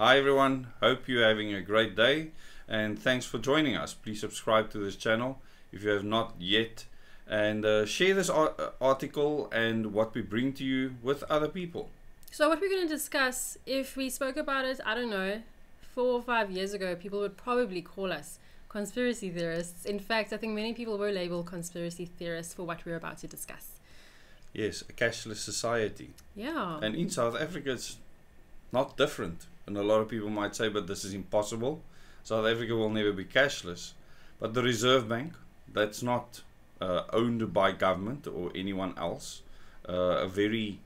Hi everyone, hope you're having a great day and thanks for joining us. Please subscribe to this channel if you have not yet, and share this article and what we bring to you with other people. So what we're going to discuss, if we spoke about it, I don't know, 4 or 5 years ago, people would probably call us conspiracy theorists. In fact, I think many people were labeled conspiracy theorists for what we're about to discuss. Yes, a cashless society. Yeah. And in South Africa it's not different. And a lot of people might say, but this is impossible. South Africa will never be cashless. But the Reserve Bank, that's not owned by government or anyone else, a very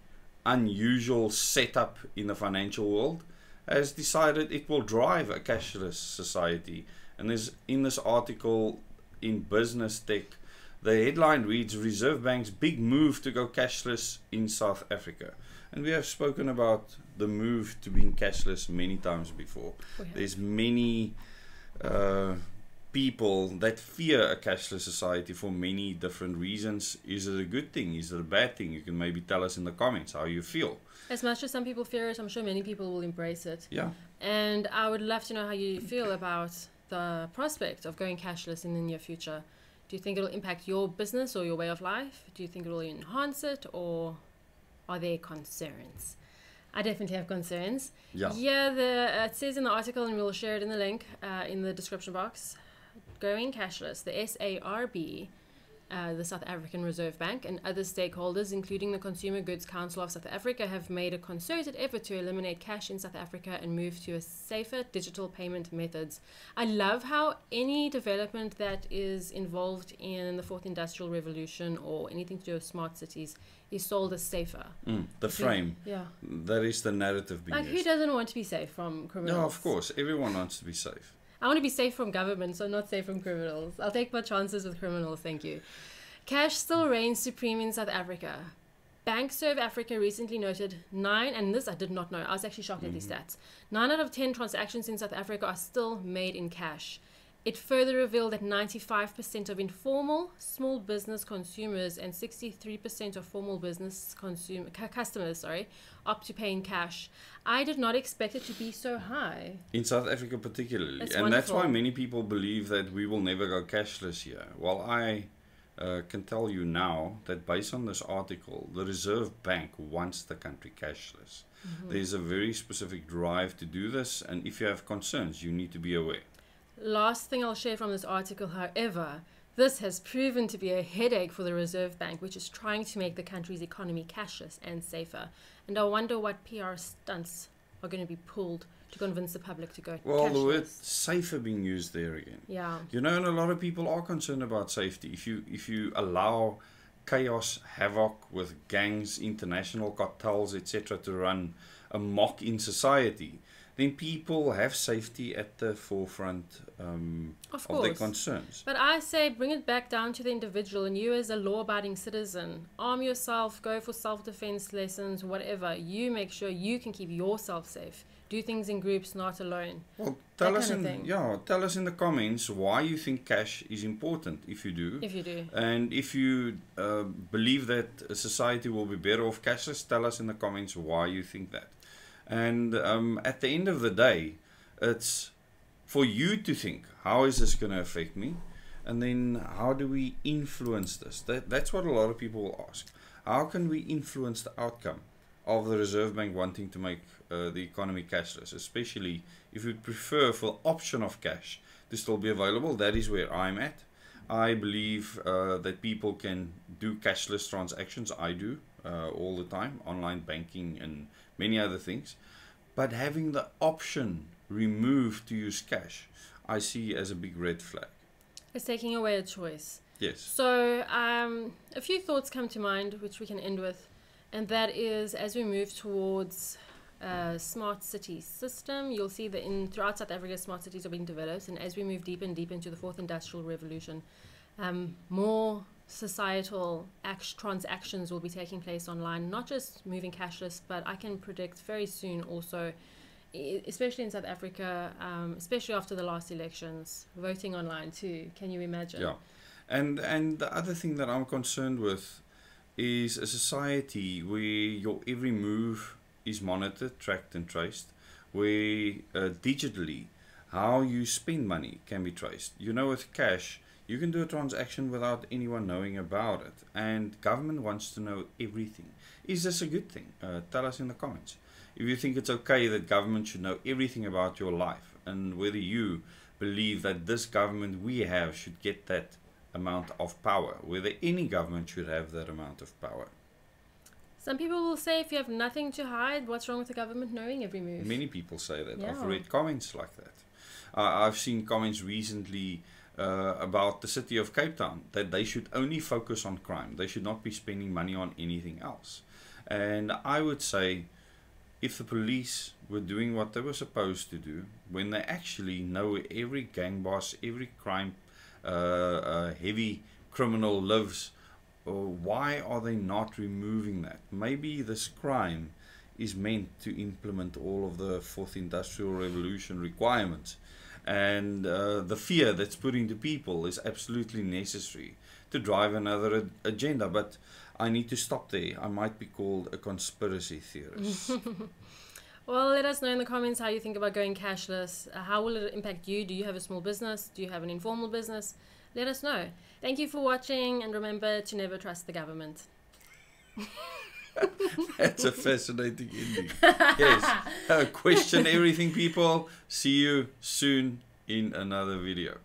unusual setup in the financial world, has decided it will drive a cashless society. And there's, in this article in Business Tech, the headline reads, Reserve Bank's big move to go cashless in South Africa. And we have spoken about the move to being cashless many times before. There's many people that fear a cashless society for many different reasons. Is it a good thing? Is it a bad thing? You can maybe tell us in the comments how you feel. As much as some people fear it, I'm sure many people will embrace it. Yeah. And I would love to know how you feel about the prospect of going cashless in the near future. Do you think it'll impact your business or your way of life? Do you think it'll enhance it, or are there concerns? I definitely have concerns. Yeah, it says in the article, and we'll share it in the link in the description box, going cashless, the SARB, the South African Reserve Bank, and other stakeholders, including the Consumer Goods Council of South Africa, have made a concerted effort to eliminate cash in South Africa and move to a safer digital payment methods. I love how any development that is involved in the fourth industrial revolution or anything to do with smart cities is sold as safer. The frame. Yeah. That is the narrative being used. used. Who doesn't want to be safe from criminals? No, of course. Everyone wants to be safe. I want to be safe from government, so not safe from criminals. I'll take my chances with criminals, thank you. Cash still reigns supreme in South Africa. BankServe Africa recently noted and this I did not know, I was actually shocked at these stats. 9 out of 10 transactions in South Africa are still made in cash. It further revealed that 95% of informal small business consumers and 63% of formal business customers opt to pay in cash. I did not expect it to be so high. In South Africa particularly. That's and wonderful. That's why many people believe that we will never go cashless here. Well, I can tell you now that based on this article, the Reserve Bank wants the country cashless. There's a very specific drive to do this, and if you have concerns, you need to be aware. Last thing I'll share from this article, however, this has proven to be a headache for the Reserve Bank, which is trying to make the country's economy cashless and safer. And I wonder what PR stunts are going to be pulled to convince the public to go cashless. The word safer being used there again. Yeah. You know, and a lot of people are concerned about safety. If you allow chaos, havoc with gangs, international cartels, etc. to run amok in society, then people have safety at the forefront of their concerns. But I say bring it back down to the individual, and you as a law-abiding citizen, arm yourself, go for self-defense lessons, whatever. You make sure you can keep yourself safe. Do things in groups, not alone. Well, tell us in the comments why you think cash is important, if you do. If you do. And if you believe that a society will be better off cashless, tell us in the comments why you think that. And at the end of the day, it's for you to think, how is this going to affect me? And then how do we influence this? That's what a lot of people will ask. How can we influence the outcome of the Reserve Bank wanting to make the economy cashless, especially if we prefer for the option of cash to still be available? That is where I'm at. I believe that people can do cashless transactions. I do all the time, online banking and many other things. But having the option removed to use cash, I see as a big red flag. It's taking away a choice. Yes. So a few thoughts come to mind, which we can end with. And that is, as we move towards a smart city system, you'll see that throughout South Africa, smart cities are being developed. And as we move deeper and deeper into the fourth industrial revolution, more societal transactions will be taking place online, not just moving cashless, but I can predict very soon also, especially in South Africa, especially after the last elections, voting online too. Can you imagine? Yeah. And the other thing that I'm concerned with is a society where your every move is monitored, tracked and traced, where digitally how you spend money can be traced. You know, with cash, you can do a transaction without anyone knowing about it, and government wants to know everything. Is this a good thing? Tell us in the comments. If you think it's okay that government should know everything about your life, and whether you believe that this government we have should get that amount of power, whether any government should have that amount of power. Some people will say if you have nothing to hide, what's wrong with the government knowing every move? Many people say that. Yeah. I've read comments like that. I've seen comments recently about the city of Cape Town, that they should only focus on crime. They should not be spending money on anything else. And I would say, if the police were doing what they were supposed to do, when they actually know every gang boss, every crime, heavy criminal lives, why are they not removing that? Maybe this crime is meant to implement all of the fourth industrial revolution requirements, and the fear that's put into people is absolutely necessary to drive another agenda. But I need to stop there. I might be called a conspiracy theorist. Well, let us know in the comments how you think about going cashless. How will it impact you? Do you have a small business? Do you have an informal business? Let us know. Thank you for watching, and remember to never trust the government. That's a fascinating ending. Yes. Question everything, people. See you soon in another video.